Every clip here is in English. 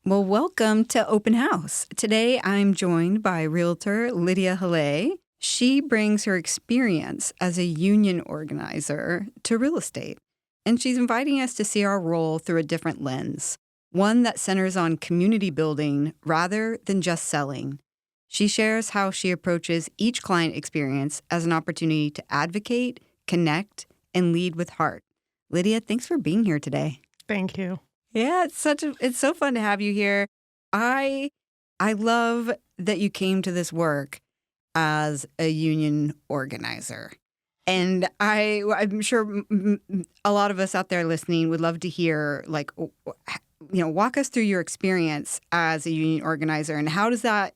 Well, welcome to Open House. Today, I'm joined by Realtor Lydia Hallay. She brings her experience as a union organizer to real estate, and she's inviting us to see our role through a different lens, one that centers on community building rather than just selling. She shares how she approaches each client experience as an opportunity to advocate, connect, and lead with heart. Lydia, thanks for being here today. Thank you. Yeah, it's so fun to have you here. I love that you came to this work as a union organizer. And I'm sure a lot of us out there listening would love to hear, walk us through your experience as a union organizer and how does that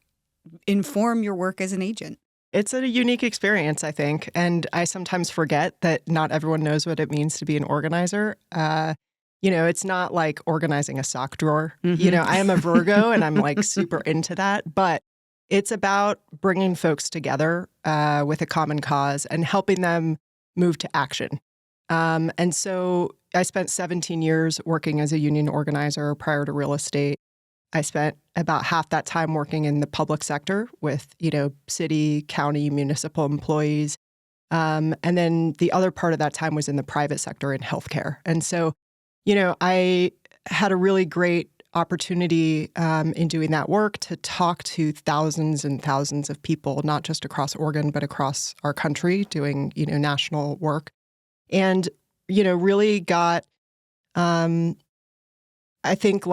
inform your work as an agent? It's a unique experience, I think. And I sometimes forget that not everyone knows what it means to be an organizer. It's not like organizing a sock drawer. Mm-hmm. I am a Virgo and I'm like super into that. But it's about bringing folks together with a common cause and helping them move to action. And so I spent 17 years working as a union organizer prior to real estate. I spent about half that time working in the public sector with, city, county, municipal employees. And then the other part of that time was in the private sector in healthcare. And so, I had a really great opportunity in doing that work to talk to thousands and thousands of people, not just across Oregon, but across our country doing, national work. And, really got, I think,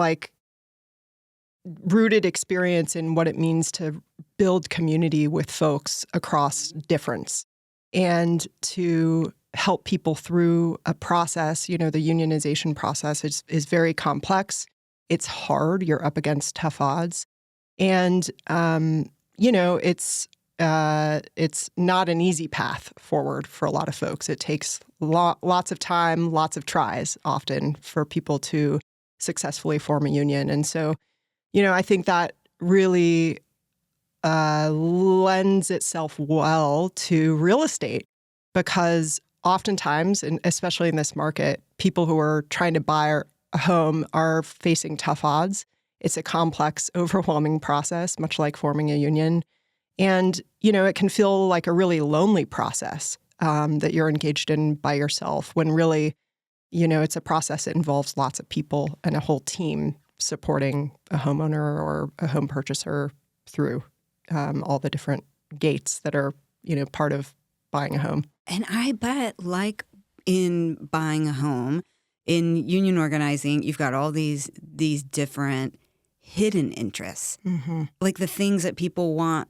rooted experience in what it means to build community with folks across difference and to help people through a process. The unionization process is very complex. It's hard. You're up against tough odds. And, it's not an easy path forward for a lot of folks. It takes lots of time, lots of tries often for people to successfully form a union. And so, I think that really lends itself well to real estate because oftentimes, and especially in this market, people who are trying to buy a home are facing tough odds. It's a complex, overwhelming process, much like forming a union. And, it can feel like a really lonely process that you're engaged in by yourself when really, it's a process that involves lots of people and a whole team supporting a homeowner or a home purchaser through all the different gates that are, part of buying a home. And I bet, like in buying a home, in union organizing, you've got all these different hidden interests, like the things that people want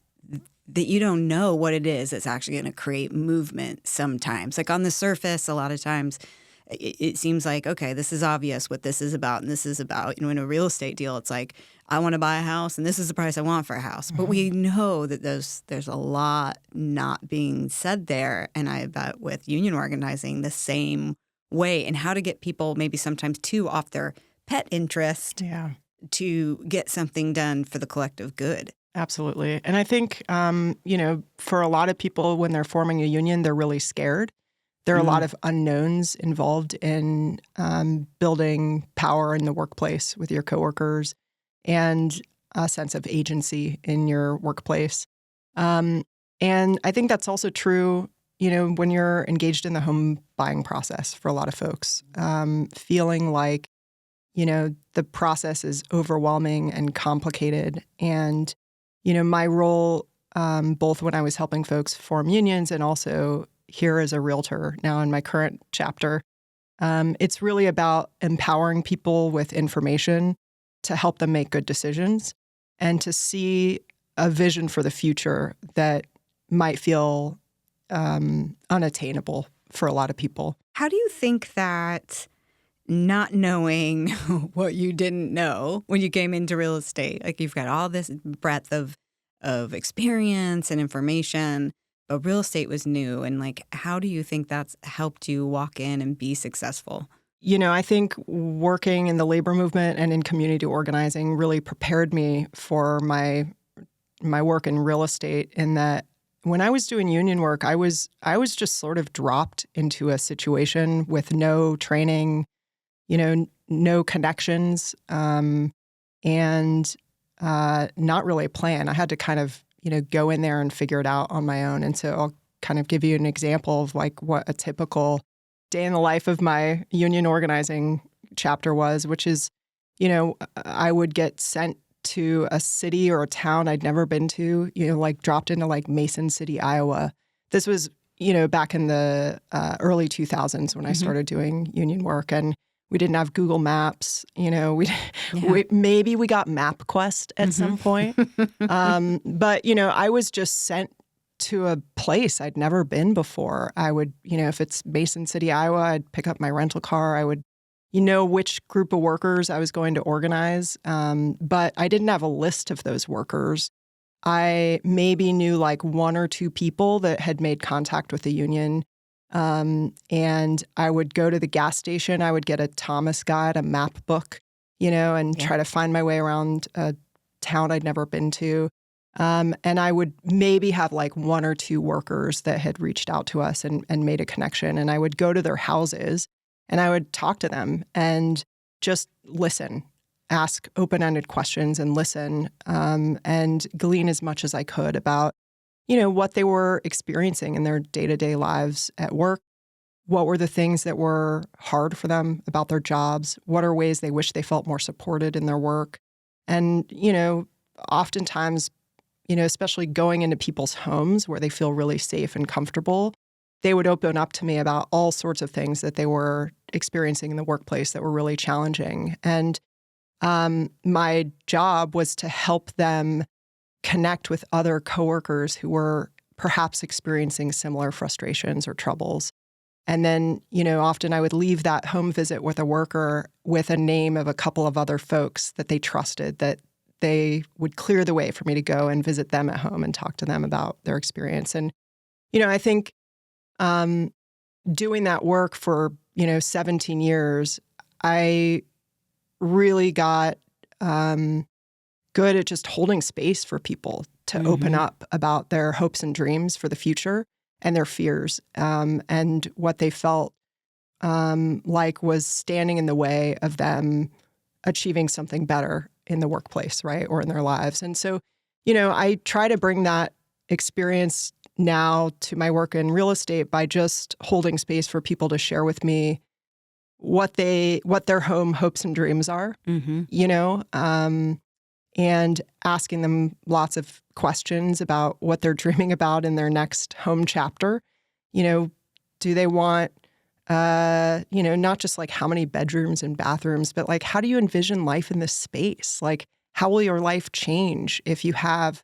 that you don't know what it is that's actually going to create movement sometimes. Like on the surface, a lot of times it seems like, okay, this is obvious what this is about and this is about. In a real estate deal, it's like, I want to buy a house and this is the price I want for a house. But we know that there's a lot not being said there. And I bet with union organizing the same way, and how to get people maybe sometimes too off their pet interest to get something done for the collective good. Absolutely. And I think, for a lot of people, when they're forming a union, they're really scared. There are a lot of unknowns involved in building power in the workplace with your coworkers and a sense of agency in your workplace. And I think that's also true, when you're engaged in the home buying process for a lot of folks, feeling like, the process is overwhelming and complicated. And, my role, both when I was helping folks form unions and also here as a realtor now in my current chapter, it's really about empowering people with information to help them make good decisions and to see a vision for the future that might feel unattainable for a lot of people. How do you think that not knowing what you didn't know when you came into real estate, like you've got all this breadth of experience and information, but real estate was new, and how do you think that's helped you walk in and be successful? I think working in the labor movement and in community organizing really prepared me for my work in real estate, in that when I was doing union work, I was just sort of dropped into a situation with no training, no connections. and not really a plan. I had to kind of, go in there and figure it out on my own. And so I'll kind of give you an example of like what a typical day in the life of my union organizing chapter was, which is, I would get sent to a city or a town I'd never been to, like dropped into like Mason City, Iowa. This was, back in the early 2000s when I started doing union work, and we didn't have Google Maps. Maybe we got MapQuest at some point. But, I was just sent to a place I'd never been before. I would, if it's Mason City, Iowa, I'd pick up my rental car. I would, which group of workers I was going to organize. But I didn't have a list of those workers. I maybe knew like one or two people that had made contact with the union. And I would go to the gas station. I would get a Thomas guide, a map book, and try to find my way around a town I'd never been to. And I would maybe have like one or two workers that had reached out to us and made a connection. And I would go to their houses and I would talk to them and just listen, ask open-ended questions and listen, and glean as much as I could about, what they were experiencing in their day-to-day lives at work. What were the things that were hard for them about their jobs? What are ways they wish they felt more supported in their work? And, oftentimes, especially going into people's homes where they feel really safe and comfortable, they would open up to me about all sorts of things that they were experiencing in the workplace that were really challenging. And my job was to help them connect with other coworkers who were perhaps experiencing similar frustrations or troubles. And then, often I would leave that home visit with a worker with a name of a couple of other folks that they trusted, that they would clear the way for me to go and visit them at home and talk to them about their experience. And, I think doing that work for, 17 years, I really got good at just holding space for people to open up about their hopes and dreams for the future and their fears, and what they felt like was standing in the way of them achieving something better in the workplace, right, or in their lives. And so, I try to bring that experience now to my work in real estate by just holding space for people to share with me what their home hopes and dreams are, and asking them lots of questions about what they're dreaming about in their next home chapter. Do they want, not just like how many bedrooms and bathrooms, but like, how do you envision life in this space? Like, how will your life change if you have,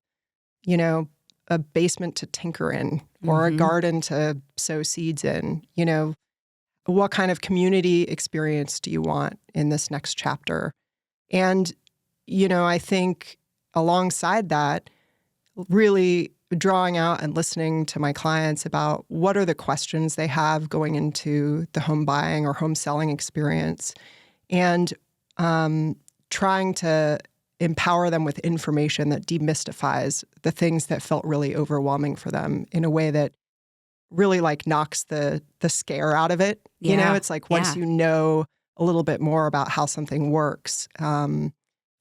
a basement to tinker in or a garden to sow seeds in? What kind of community experience do you want in this next chapter? And, I think alongside that, really drawing out and listening to my clients about what are the questions they have going into the home buying or home selling experience, and trying to empower them with information that demystifies the things that felt really overwhelming for them in a way that really like knocks the scare out of it. It's like once you know a little bit more about how something works,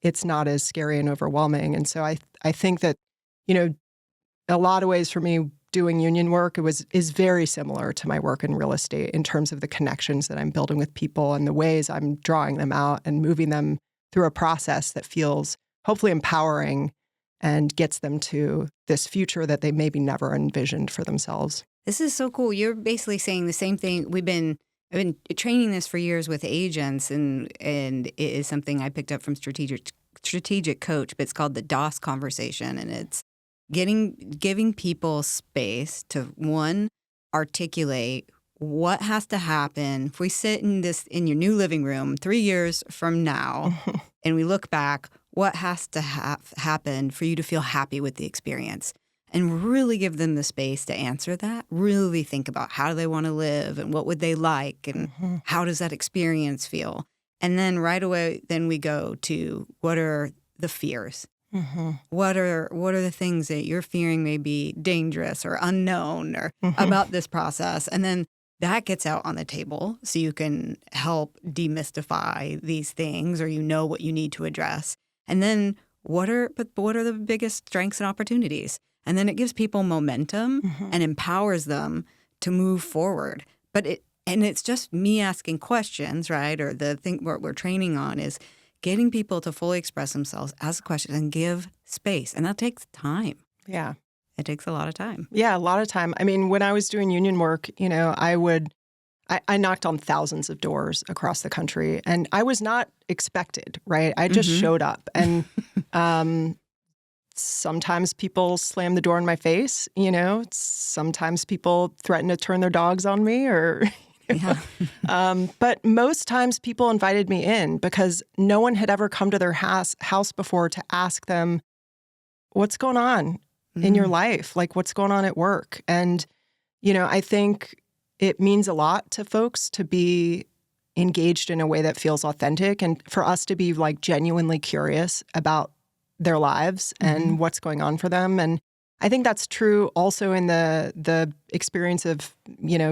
it's not as scary and overwhelming. And so I think that, a lot of ways for me doing union work, is very similar to my work in real estate in terms of the connections that I'm building with people and the ways I'm drawing them out and moving them through a process that feels hopefully empowering and gets them to this future that they maybe never envisioned for themselves. This is so cool. You're basically saying the same thing. I've been training this for years with agents, and it is something I picked up from Strategic Coach, but it's called the DOS conversation, and it's giving people space to, one, articulate what has to happen. If we sit in your new living room 3 years from now and we look back, what has to happen for you to feel happy with the experience? And really give them the space to answer that. Really think about how do they want to live and what would they like and how does that experience feel? And then right away, then we go to what are the fears? What are the things that you're fearing may be dangerous or unknown or about this process? And then that gets out on the table so you can help demystify these things, or what you need to address. And then what are the biggest strengths and opportunities? And then it gives people momentum and empowers them to move forward. And it's just me asking questions, right? Or the thing what we're training on is getting people to fully express themselves, ask questions, and give space. And that takes time. Yeah. It takes a lot of time. Yeah, a lot of time. I mean, when I was doing union work, I knocked on thousands of doors across the country, and I was not expected, right? I just showed up. And sometimes people slam the door in my face, sometimes people threaten to turn their dogs on me or... but most times people invited me in because no one had ever come to their house before to ask them, what's going on in your life? Like, what's going on at work? And, I think it means a lot to folks to be engaged in a way that feels authentic and for us to be like genuinely curious about their lives and what's going on for them. And I think that's true also in the experience of,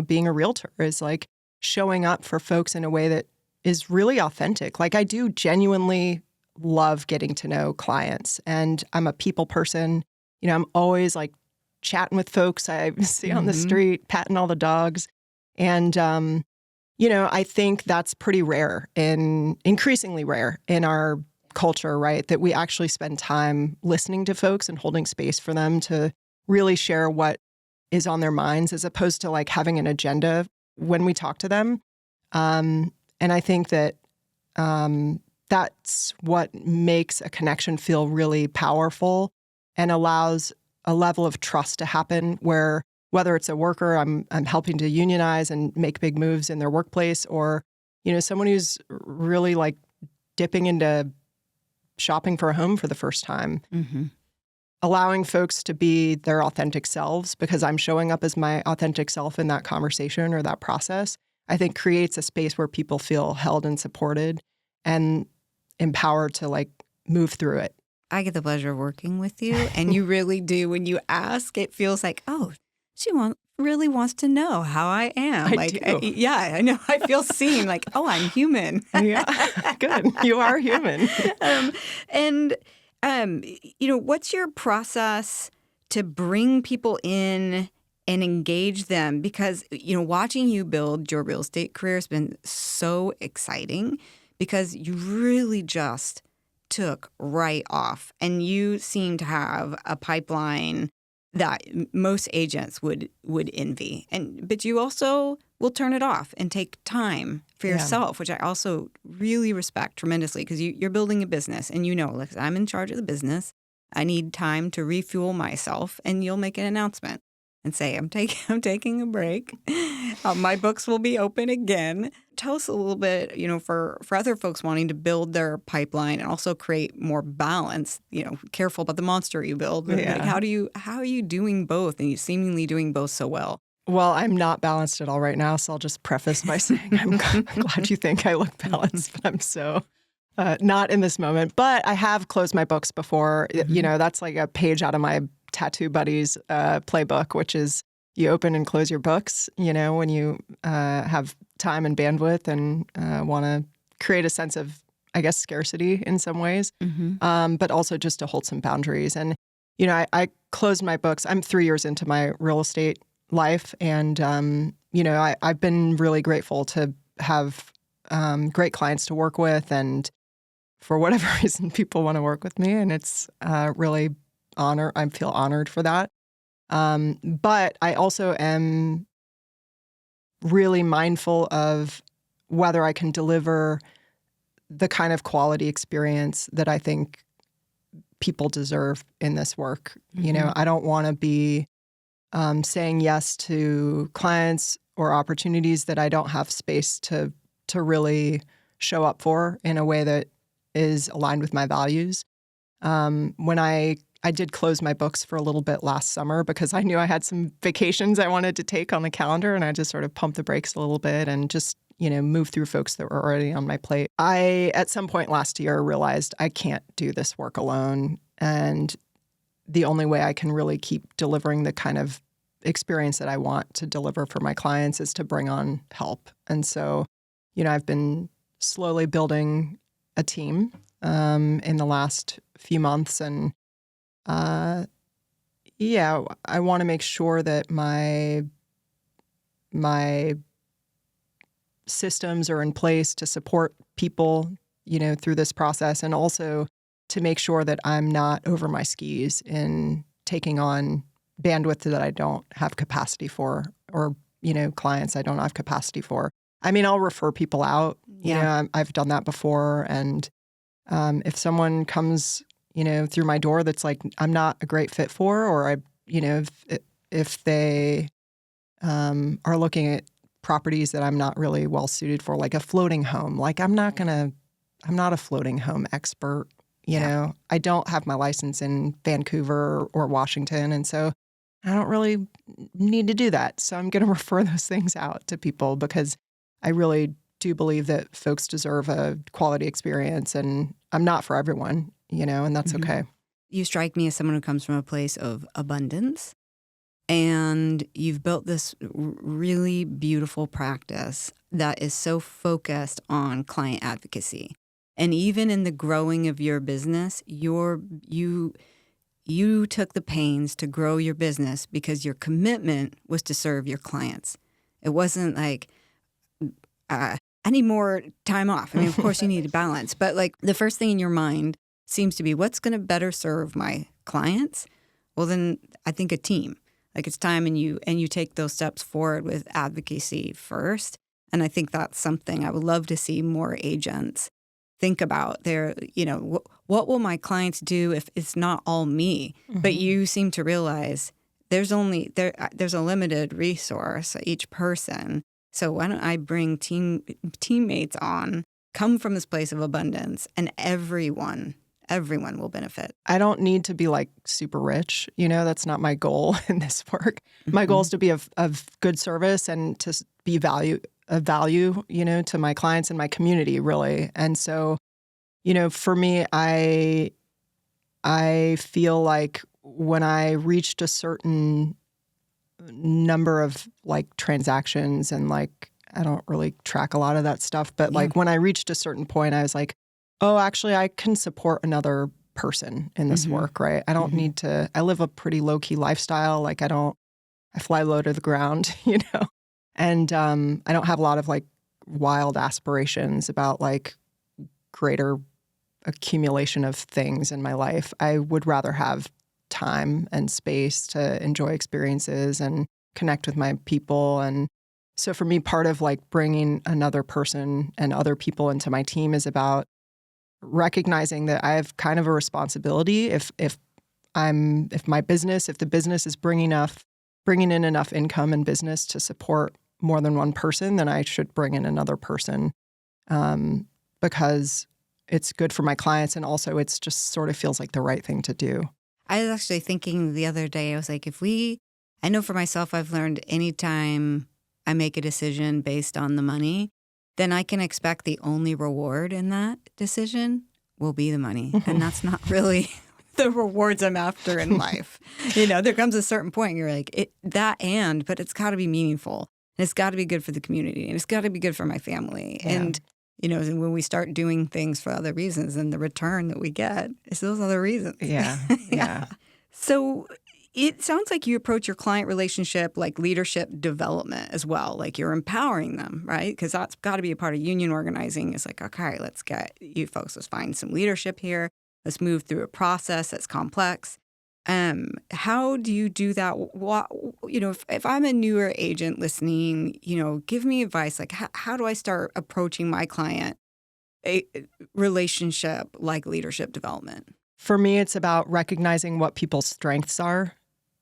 being a realtor is like showing up for folks in a way that is really authentic. Like I do genuinely love getting to know clients and I'm a people person. I'm always like chatting with folks I see on the street, patting all the dogs. And, I think that's pretty rare increasingly rare in our culture, right? That we actually spend time listening to folks and holding space for them to really share what is on their minds as opposed to like having an agenda when we talk to them. And I think that that's what makes a connection feel really powerful and allows a level of trust to happen where whether it's a worker I'm helping to unionize and make big moves in their workplace or, someone who's really like dipping into shopping for a home for the first time, allowing folks to be their authentic selves because I'm showing up as my authentic self in that conversation or that process, I think creates a space where people feel held and supported and empowered to like move through it. I get the pleasure of working with you, and you really do. When you ask, it feels like, oh, she really wants to know how I am. I do. Yeah, I know. I feel seen. Like, oh, I'm human. Yeah, good. You are human. What's your process to bring people in and engage them? Because, watching you build your real estate career has been so exciting because you really just took right off and you seem to have a pipeline that most agents would envy. But you also will turn it off and take time for yourself, which I also really respect tremendously because you're building a business and look, I'm in charge of the business. I need time to refuel myself, and you'll make an announcement and say, I'm taking a break. My books will be open again. Tell us a little bit, for other folks wanting to build their pipeline and also create more balance, careful about the monster you build. Yeah. Like, how are you doing both? And you seemingly doing both so well. Well, I'm not balanced at all right now, so I'll just preface by saying I'm glad you think I look balanced, but I'm so not in this moment. But I have closed my books before. That's like a page out of my tattoo buddy's playbook, which is you open and close your books, when you have time and bandwidth and want to create a sense of, I guess, scarcity in some ways, but also just to hold some boundaries. And, I closed my books. I'm 3 years into my real estate life. And, I've been really grateful to have great clients to work with. And for whatever reason, people want to work with me. And it's really I feel honored for that. But I also am really mindful of whether I can deliver the kind of quality experience that I think people deserve in this work. I don't want to be saying yes to clients or opportunities that I don't have space to really show up for in a way that is aligned with my values. When I did close my books for a little bit last summer because I knew I had some vacations I wanted to take on the calendar, and I just sort of pumped the brakes a little bit and just, move through folks that were already on my plate. I, at some point last year, realized I can't do this work alone. And the only way I can really keep delivering the kind of experience that I want to deliver for my clients is to bring on help. And so, I've been slowly building a team in the last few months. And I want to make sure that my systems are in place to support people, through this process, and also to make sure that I'm not over my skis in taking on bandwidth that I don't have capacity for, or, clients I don't have capacity for. I mean, I'll refer people out. I've done that before. And if someone comes, through my door that's like, I'm not a great fit for, or if they are looking at properties that I'm not really well suited for, like a floating home, like I'm not a floating home expert. I don't have my license in Vancouver or Washington. And so I don't really need to do that. So I'm going to refer those things out to people, because I really do believe that folks deserve a quality experience, and I'm not for everyone, and that's okay. You strike me as someone who comes from a place of abundance, and you've built this really beautiful practice that is so focused on client advocacy. And even in the growing of your business, you took the pains to grow your business because your commitment was to serve your clients. It wasn't like, I need more time off. I mean, of course you need to balance, but like the first thing in your mind seems to be, what's going to better serve my clients? Well, then I think a team. Like it's time, and you take those steps forward with advocacy first. And I think that's something I would love to see more agents think about. What will my clients do if it's not all me? Mm-hmm. But you seem to realize there's a limited resource, each person. So why don't I bring teammates on, come from this place of abundance, and everyone will benefit. I don't need to be like super rich. That's not my goal in this work. My goal is to be of good service and to be of value, to my clients and my community, really. And so, for me, I feel like when I reached a certain number of like transactions, and like I don't really track a lot of that stuff, but like when I reached a certain point, I was like, oh, actually, I can support another person in this work, right? I don't need to. I live a pretty low key lifestyle. Like I fly low to the ground, and I don't have a lot of like wild aspirations about like greater accumulation of things in my life. I would rather have time and space to enjoy experiences and connect with my people. And so for me, part of like bringing another person and other people into my team is about recognizing that I have kind of a responsibility. If the business is bringing in enough income and business to support more than one person, then I should bring in another person, because it's good for my clients, and also it's just sort of feels like the right thing to do. I was actually thinking the other day, I was like, I know for myself, I've learned anytime I make a decision based on the money, then I can expect the only reward in that decision will be the money. And that's not really the rewards I'm after in life. There comes a certain point you're like, but it's got to be meaningful. And it's got to be good for the community. And it's got to be good for my family. Yeah. And, when we start doing things for other reasons, and the return that we get is those other reasons. Yeah, yeah. So it sounds like you approach your client relationship like leadership development as well. Like you're empowering them, right? Because that's got to be a part of union organizing. It's like, okay, let's find some leadership here. Let's move through a process that's complex. How do you do that? If I'm a newer agent listening, give me advice. Like, how do I start approaching my client a relationship like leadership development? For me, it's about recognizing what people's strengths are,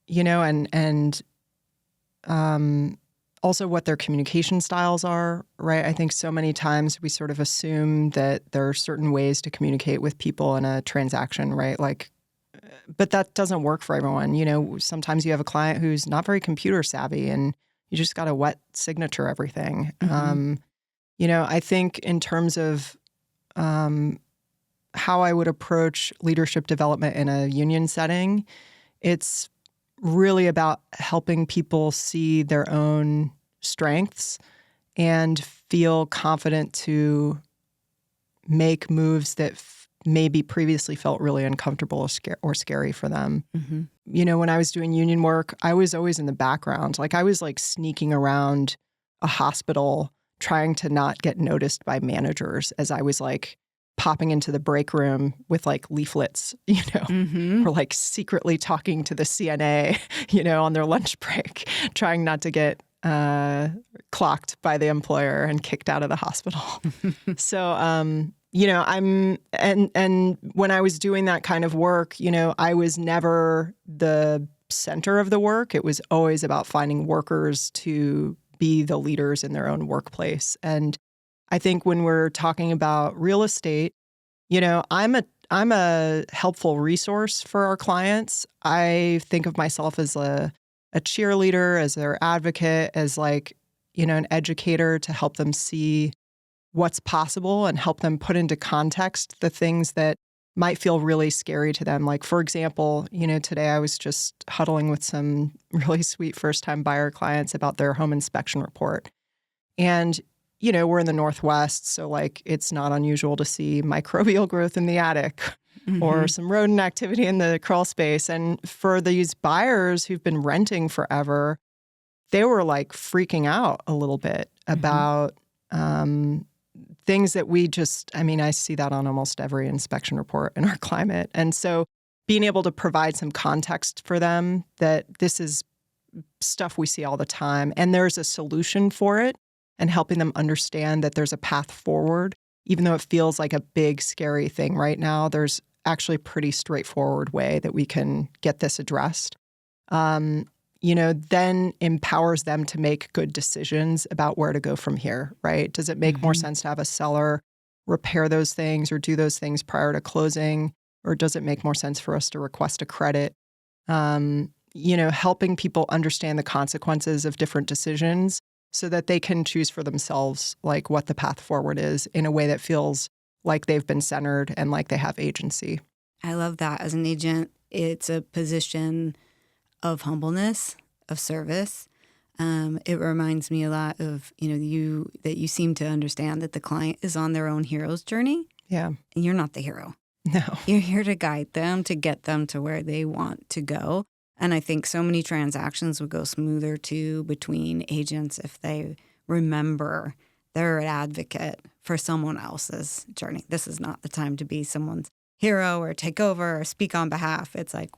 and also what their communication styles are, right? I think so many times we sort of assume that there are certain ways to communicate with people in a transaction, right? Like, but that doesn't work for everyone. Sometimes you have a client who's not very computer savvy, and you just got to wet signature everything. I think in terms of how I would approach leadership development in a union setting, it's really about helping people see their own strengths and feel confident to make moves that maybe previously felt really uncomfortable or scary for them. When I was doing union work, I was always in the background. Like I was like sneaking around a hospital trying to not get noticed by managers as I was like popping into the break room with like leaflets, or like secretly talking to the CNA, on their lunch break, trying not to get clocked by the employer and kicked out of the hospital. So, and when I was doing that kind of work, I was never the center of the work. It was always about finding workers to be the leaders in their own workplace. And I think when we're talking about real estate, I'm a helpful resource for our clients. I think of myself as a cheerleader, as their advocate, as like, an educator to help them see what's possible and help them put into context the things that might feel really scary to them. Like, for example, today I was just huddling with some really sweet first-time buyer clients about their home inspection report. And, we're in the Northwest, so like it's not unusual to see microbial growth in the attic or some rodent activity in the crawl space. And for these buyers who've been renting forever, they were like freaking out a little bit about things that I see that on almost every inspection report in our climate. And so being able to provide some context for them that this is stuff we see all the time and there's a solution for it, and helping them understand that there's a path forward, even though it feels like a big, scary thing right now, there's actually a pretty straightforward way that we can get this addressed. Then empowers them to make good decisions about where to go from here, right? Does it make more sense to have a seller repair those things or do those things prior to closing? Or does it make more sense for us to request a credit? Helping people understand the consequences of different decisions so that they can choose for themselves, like what the path forward is in a way that feels like they've been centered and like they have agency. I love that. As an agent, it's a position of humbleness, of service. It reminds me a lot of, that you seem to understand that the client is on their own hero's journey. Yeah. And you're not the hero. No. You're here to guide them, to get them to where they want to go. And I think so many transactions would go smoother, too, between agents if they remember they're an advocate for someone else's journey. This is not the time to be someone's hero or take over or speak on behalf. It's like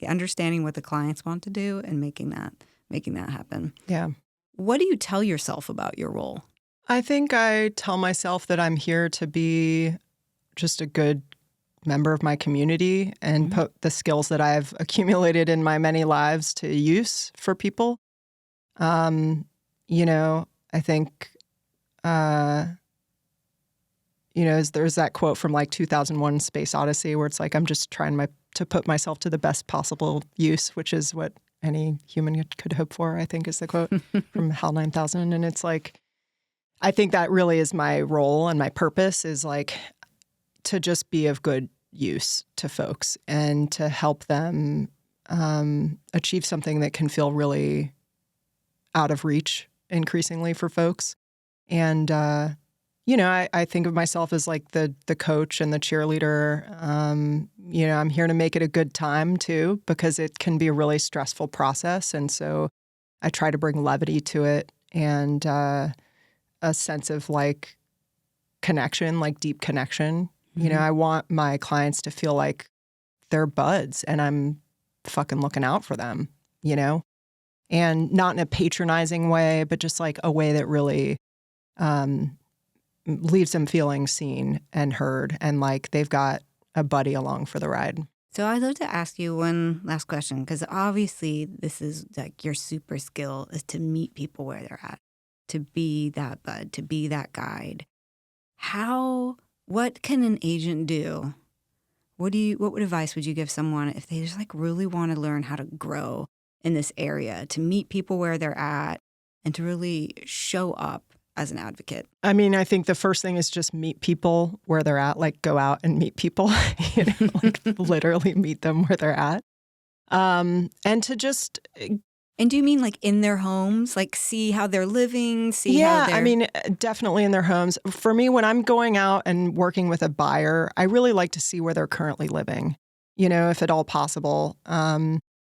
understanding what the clients want to do and making that happen. Yeah. What do you tell yourself about your role? I think I tell myself that I'm here to be just a good member of my community and put the skills that I've accumulated in my many lives to use for people. I think, there's that quote from like 2001 Space Odyssey where it's like, I'm just trying to put myself to the best possible use, which is what any human could hope for, I think is the quote from HAL 9000. And it's like, I think that really is my role and my purpose is like to just be of good use to folks and to help them achieve something that can feel really out of reach increasingly for folks. And, I think of myself as like the coach and the cheerleader. I'm here to make it a good time too, because it can be a really stressful process. And so I try to bring levity to it and a sense of like connection, like deep connection. I want my clients to feel like they're buds and I'm fucking looking out for them, and not in a patronizing way, but just like a way that really leaves them feeling seen and heard and like they've got a buddy along for the ride. So I'd love to ask you one last question, because obviously this is like your super skill is to meet people where they're at, to be that bud, to be that guide. What can an agent do? What advice would you give someone if they just like really want to learn how to grow in this area, to meet people where they're at and to really show up as an advocate? I mean, I think the first thing is just meet people where they're at, like go out and meet people, like literally meet them where they're at. And to just And do you mean like in their homes, like see how they're living, see how they're... I mean, definitely in their homes. For me, when I'm going out and working with a buyer, I really like to see where they're currently living, if at all possible,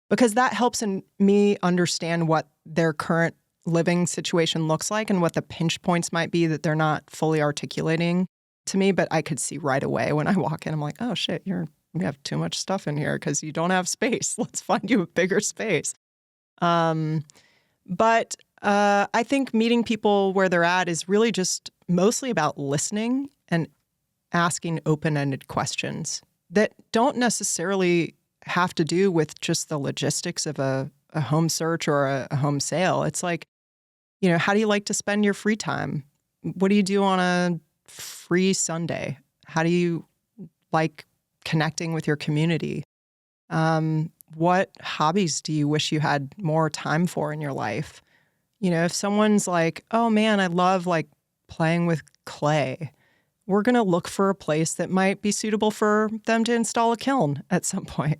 because that helps me understand what their current living situation looks like and what the pinch points might be that they're not fully articulating to me. But I could see right away when I walk in, I'm like, oh shit, you have too much stuff in here because you don't have space. Let's find you a bigger space. But I think meeting people where they're at is really just mostly about listening and asking open-ended questions that don't necessarily have to do with just the logistics of a home search or a home sale. It's like, how do you like to spend your free time? What do you do on a free Sunday? How do you like connecting with your community? What hobbies do you wish you had more time for in your life? If someone's like, oh man, I love like playing with clay, we're going to look for a place that might be suitable for them to install a kiln at some point,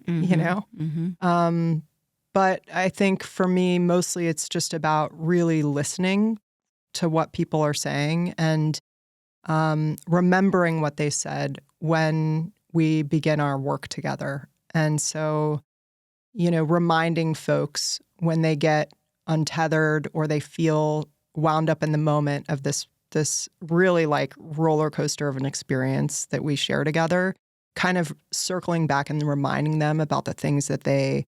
But I think for me, mostly it's just about really listening to what people are saying and remembering what they said when we begin our work together. And so, reminding folks when they get untethered or they feel wound up in the moment of this really like roller coaster of an experience that we share together, kind of circling back and reminding them about the things that they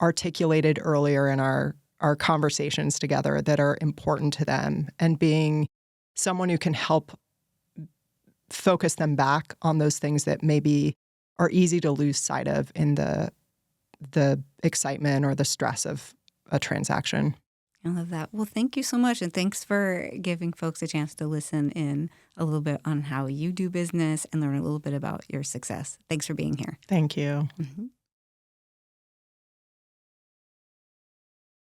articulated earlier in our conversations together that are important to them, and being someone who can help focus them back on those things that maybe are easy to lose sight of in the excitement or the stress of a transaction. I love that. Well, thank you so much. And thanks for giving folks a chance to listen in a little bit on how you do business and learn a little bit about your success. Thanks for being here. Thank you. Mm-hmm.